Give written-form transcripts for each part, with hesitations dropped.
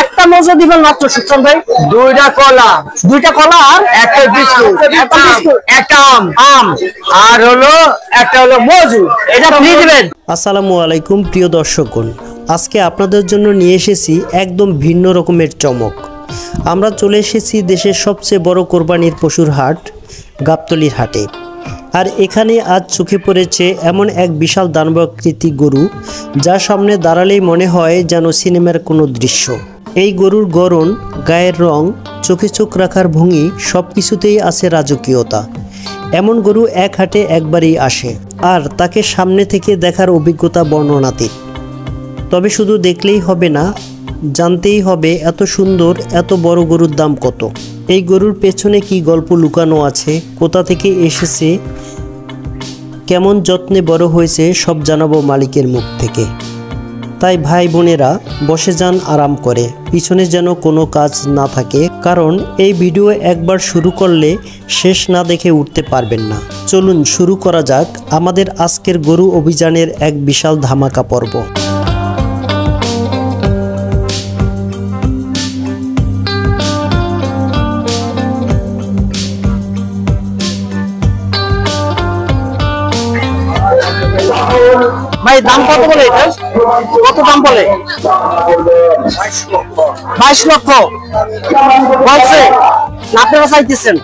একটা মজা দিবেন মাত্র সুজন ভাই। দুইটা কলা আর একটা বিস্কুট, একটা আম আর হলো একটা হলো মজু, এটা ফ্রি দিবেন। আসসালামু আলাইকুম প্রিয় দর্শকগণ, আজকে আপনাদের জন্য নিয়ে এসেছি একদম ভিন্ন রকমের চমক। আমরা চলে এসেছি দেশের সবচেয়ে বড় কোরবানির পশুর হাট গাবতলীর হাটে। আর এখানে আজ চোখে পড়েছে এমন এক বিশাল দানবাকৃতি গরু, যার সামনে দাঁড়ালেই মনে হয় যেন সিনেমার কোনো দৃশ্য। এই গরুর গড়ন, গায়ের রং, চোখে চোখ রাখার ভঙ্গি সব কিছুতেই আছে রাজকীয়তা। এমন গরু এক হাটে একবারই আসে, আর তাকে সামনে থেকে দেখার অভিজ্ঞতা বর্ণনাতীত। তবে শুধু দেখলেই হবে না, জানতেই হবে এত সুন্দর এত বড় গরুর দাম কত, এই গরুর পেছনে কি গল্প লুকানো আছে, কোথা থেকে এসেছে, কেমন যত্নে বড় হয়েছে, সব জানাবো মালিকের মুখ থেকে। তাই ভাই বোনেরা বসে যান আরাম করে, পিছনে যেন কোনো কাজ না থাকে, কারণ এই ভিডিও একবার শুরু করলে শেষ না দেখে উঠতে পারবেন না। চলুন শুরু করা যাক আমাদের আজকের গরু অভিযানের এক বিশাল ধামাকা পর্ব। ভাই দাম কত বলে? কত দাম বলে? 22 লক্ষ বলছে না, আপনারা চাইতেছেন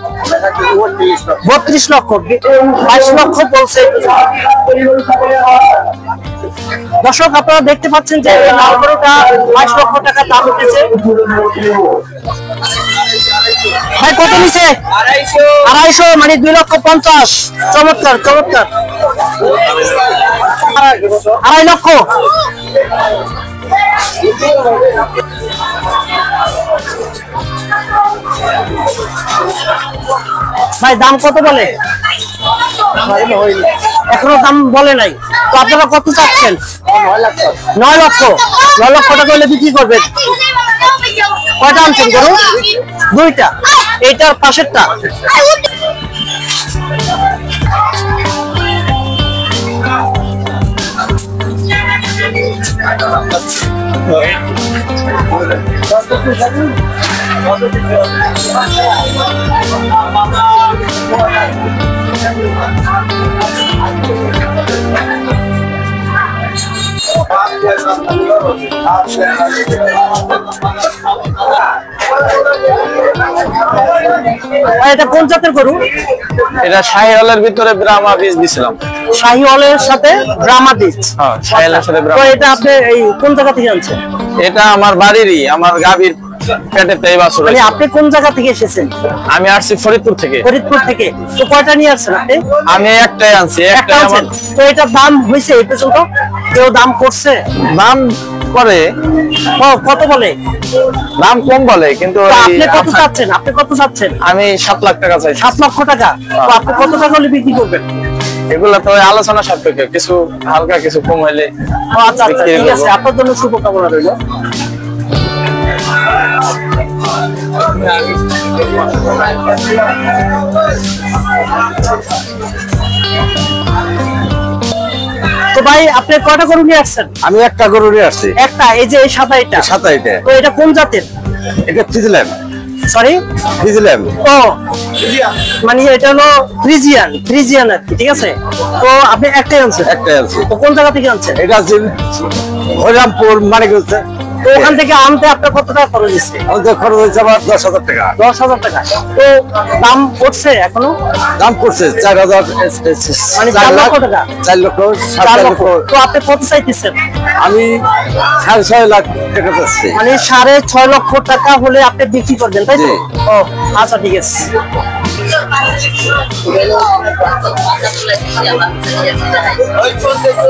32 লক্ষ। 22 লক্ষ বলছে। দর্শক আপনারা দেখতে পাচ্ছেন যে লাল গরুটা 22 লক্ষ টাকা দাম উঠেছে। ভাই কত নিছে? 250, মানে 2,50,000। চমৎকার চমৎকার। 2.5 লক্ষ। ভাই দাম কত বলে? এখনো দাম বলে নাই। তো আপনারা কত চাচ্ছেন? 9 লক্ষ। 9 লক্ষ টাকা হলে বিক্রি করবেন। কয়টা আনছেন গরু? 2টা। এইটার পাশেরটা। এটা কোন জাতের গরু? এটা শাহিওয়ালের ভিতরে ব্রাহ্মা বীজ দিছিলাম। শাহিওয়ালের সাথে ব্রাহ্মা বীজ? হ্যাঁ, শাহিওয়ালের সাথে ব্রাহ্মা। তো এটা আপনি এই কোন জায়গা থেকে আনছেন? এটা আমার বাড়িরই, আমার গাভীর পেটে তেই বাছুর। মানে আপনি কোন জায়গা থেকে এসেছেন? আমি আসছি ফরিদপুর থেকে। ফরিদপুর থেকে। তো কয়টা নিয়ে আসছেন আপনি? আমি একটাই আনছি। একটা আনছেন। তো এটা দাম হইছে এই পর্যন্ত? কেউ দাম করছে? দাম করে। কত বলে? দাম কম বলে, কিন্তু আপনি কত চাচ্ছেন? আপনি কত চাচ্ছেন? আমি 7 লাখ টাকা চাই। 7 লক্ষ টাকা। তো আপনি কত টাকা হলে বিক্রি করবেন? এগুলা তো আলোচনা সাপেক্ষে, কিছু হালকা কিছু কম হইলে। আচ্ছা আচ্ছা, ঠিক আছে। আপনার জন্য শুভকামনা রইল। তো ভাই আপনি কয়টা গরু নিয়ে আসছেন? আমি একটা গরু নিয়ে আসছি। একটা? এই যে এই সাদা এটা? সাদা এটা। তো এটা কোন জাতের? এটা ফ্রিজিল্যান্ড। সরি, ফ্রিজিল্যান্ড। ও মানে এটা হলো ফ্রিজিয়ান আর কি, ঠিক আছে। তো আপনি একটাই আনছেন? একটাই আনছি। তো কোন জায়গা থেকে আনছেন? এটা হরিরামপুর মানিকগঞ্জ। তো ওখান থেকে আনতে আপনার কত টাকা খরচ হচ্ছে? আমাদের খরচ হয়েছে আমার 10,000 টাকা। 10,000 টাকা। তো দাম পড়ছে এখনো? দাম পড়ছে 4,000, মানে 4 লক্ষ টাকা। 4 লক্ষ 4 লক্ষ। 7 লক্ষ। তো আপনি কত চাইতেছেন? আমি 6.5 লাখ টাকা চাচ্ছি। মানে 6.5 লক্ষ টাকা হলে আপনি বিক্রি করবেন, তাই তো? ও আচ্ছা, ঠিক আছে।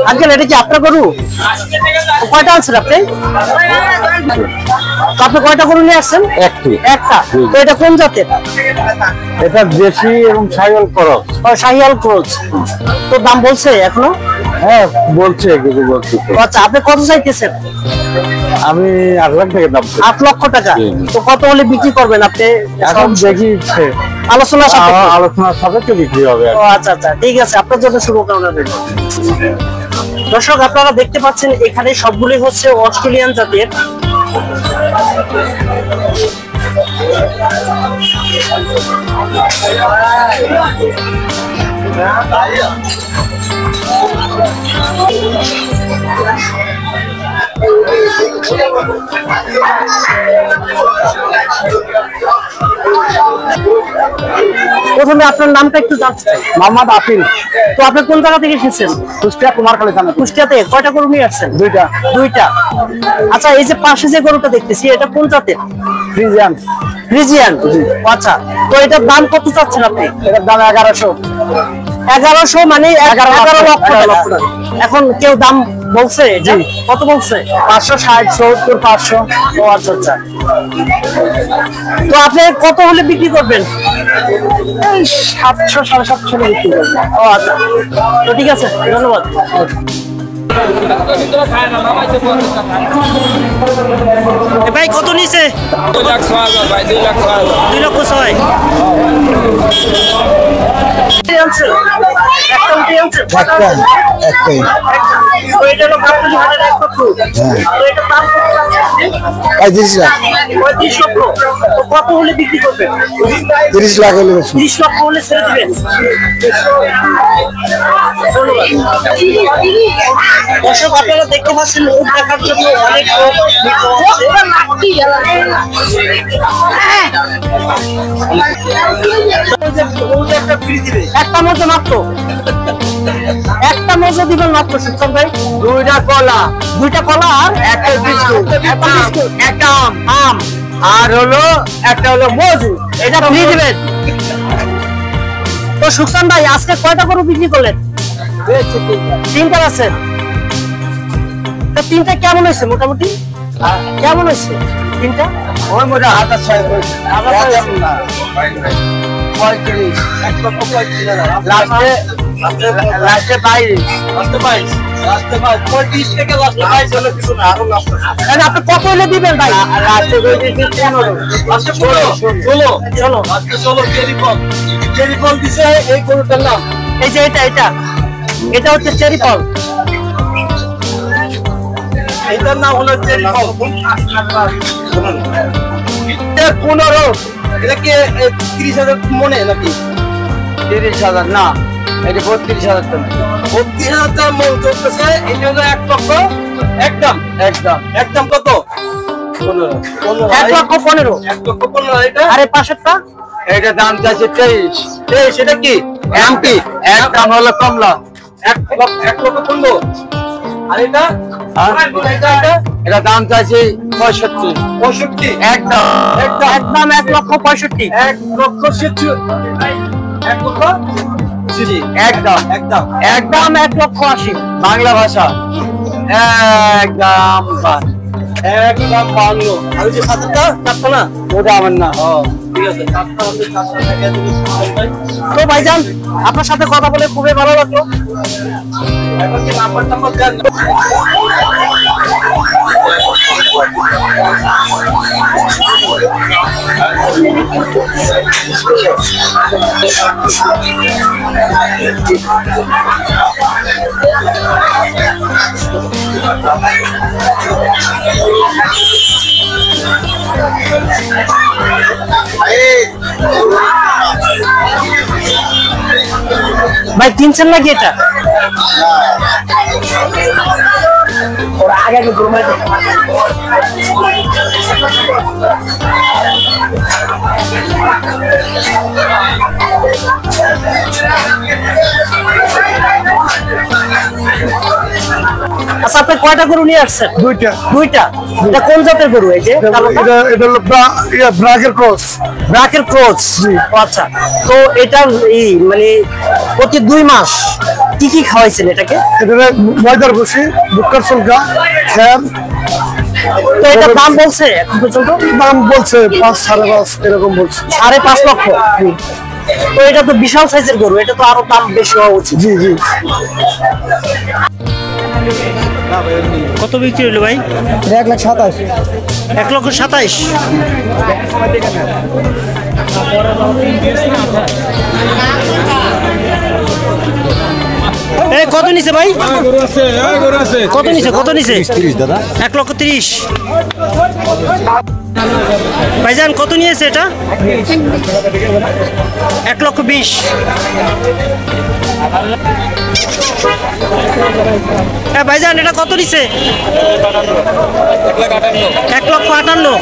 আঙ্কেল এটা কি আপনার গরু? কয়টা আনছেন আপনি? আপনি কয়টা গরু নিয়ে আসছেন? একটা। তো এটা কোন জাতের? এটা দেশি এবং শাহিওয়াল ক্রস। শাহিওয়াল ক্রস। তো দাম বলছে এখনো? হ্যাঁ বলছে, কিছু বলছে। আচ্ছা, আপনি কত চাইতেছেন? আমি 8 লাখ টাকা দাম। 8 লক্ষ টাকা। তো কত হলে বিক্রি করবেন আপনি? এখন দেখি আলোচনা সাপেক্ষে বিক্রি হবে। আচ্ছা আচ্ছা, ঠিক আছে। আপনার জন্য শুভকামনা রইল। দর্শক আপনারা দেখতে পাচ্ছেন এখানে সবগুলি হচ্ছে অস্ট্রেলিয়ান জাতের। প্রথমে আপনার নামটা একটু জানতে চাই। মোহাম্মদ আফিল, তো আপনি কোন জায়গা থেকে এসেছেন? কুষ্টিয়া কুমারখালী থানা। কুষ্টিয়াতে কয়টা গরু নিয়ে আসছেন? দুইটা। দুইটা। আচ্ছা, এই যে পাশে যে গরুটা দেখতেছি এটা কোন জাতের? ফ্রিজিয়ান। ফ্রিজিয়ান। আচ্ছা, তো এটার দাম কত চাচ্ছেন আপনি? এটার দাম 1100। 1100 মানে 11 লক্ষ টাকা। এখন কেউ দাম বলছে? জি। কত বলছে? 560, 70, 500। ও আচ্ছা আচ্ছা। তো আপনি কত হলে বিক্রি করবেন? 700, 750 বিক্রি করবো। ও আচ্ছা, তো ঠিক আছে, ধন্যবাদ। ভাই কত নিছে? 2,06,000 ভাই, 2,06,000। 2,06,000। একটা উঠে আনছে? একটাই। তো এটা হলো গাবতলী হাটের এক লক্ষ। তো এটার দাম কত যাচ্ছে? 35 লাখ। 35 লক্ষ। তো কত হলে বিক্রি করবেন? 30 লাখ হলে বেশি। 30 লক্ষ হলে ছেড়ে দিবেন। দর্শক, আপনারা দেখতে পাচ্ছেন উট দেখার জন্য অনেক লোক ভিড় হচ্ছে। একটা মজা মাত্র, একটা মজা দিবেন মাত্র সুলতান ভাই। দুইটা কলা আর একটা বিস্কুট, একটা আম আর হলো একটা হলো মজু, এটা ফ্রি দিবেন। তো সুলতান ভাই আজকে কয়টা গরু বিক্রি করলেন? তিনটা আছে। তো তিনটা কেমন হয়েছে মোটামুটি? কেমন হয়েছে তিনটা? ওই মোটা হাজার 6 না। 35, লাস্টে 22 থেকে লাস্টে 22 হলে কিছু না, আরো লাস্ট আছে। আপনি কত হলে দিবেন ভাই? লাস্টে 15, লাস্টে 16, চলো লাস্টে 16। চেরি ফল দিছে এই গরুটার নাম। এই যে এটা হচ্ছে চেরি ফল। এটার নাম হলো চেরি ফল। 15। এটা কি 30,000 মনে নাকি? 30,000 না, এটা 32,000 টাকা। 32,000 টাকা মন চলতেছে। এটা হলো 1 লক্ষ একদম। একদম কত? 15। 1 লক্ষ 15। 1 লক্ষ 15। এটা আরে পাশেরটা? এটা দাম চাইছে 23। এটা কি এমপি? একদম হলো কমলা। 1 লক্ষ 15। আর এটা এটা দাম চাইছে 65। একদম 1 লক্ষ 65। 1 লক্ষ 70। 1 লক্ষ 70। একদম 1 লক্ষ 80। বাংলা ভাষা একদম 52। আর যে সাতটা চারটা না, ওটা আমার না। ঠিক আছে, চারটা হচ্ছে 400 টাকা দিলে। তো ভাইজান আপনার সাথে কথা বলে খুবই ভালো লাগলো। এখন কি নাম্বার দেন? ভাই কিনছেন নাকি এটা? ওরা আগে ঘুরমাই আচ্ছা, আপনি কয়টা গরু নিয়ে আসছেন? দুইটা। এটা কোন জাতের গরু? এই যে এটা হলো ব্রাকের ক্রস। ব্রাকের ক্রস। আচ্ছা, তো এটা এই মানে প্রতি 2 মাস কি কি খাওয়াইছেন এটাকে? এটা ময়দার ভুসি, বুক্কার ফুলকা, খ্যার। তো এটা দাম বলছে এখন পর্যন্ত? দাম বলছে 5, 5.5 এরকম বলছে। 5.5 লক্ষ। তো এটা তো বিশাল সাইজের গরু, এটা তো আরো দাম বেশি হওয়া উচিত। জি। কত বিক্রি হলো ভাই? 1,27,000। 1,27,000। এই কত নিছে ভাই? গরু আছে, গরু আছে। কত নিছে? কত নিছে? 30 দাদা। 1,30,000। ভাইজান কত নিয়েছে এটা? 1,20,000। হ্যাঁ ভাইজান এটা কত নিছে? 1,58,000। 1,58,000।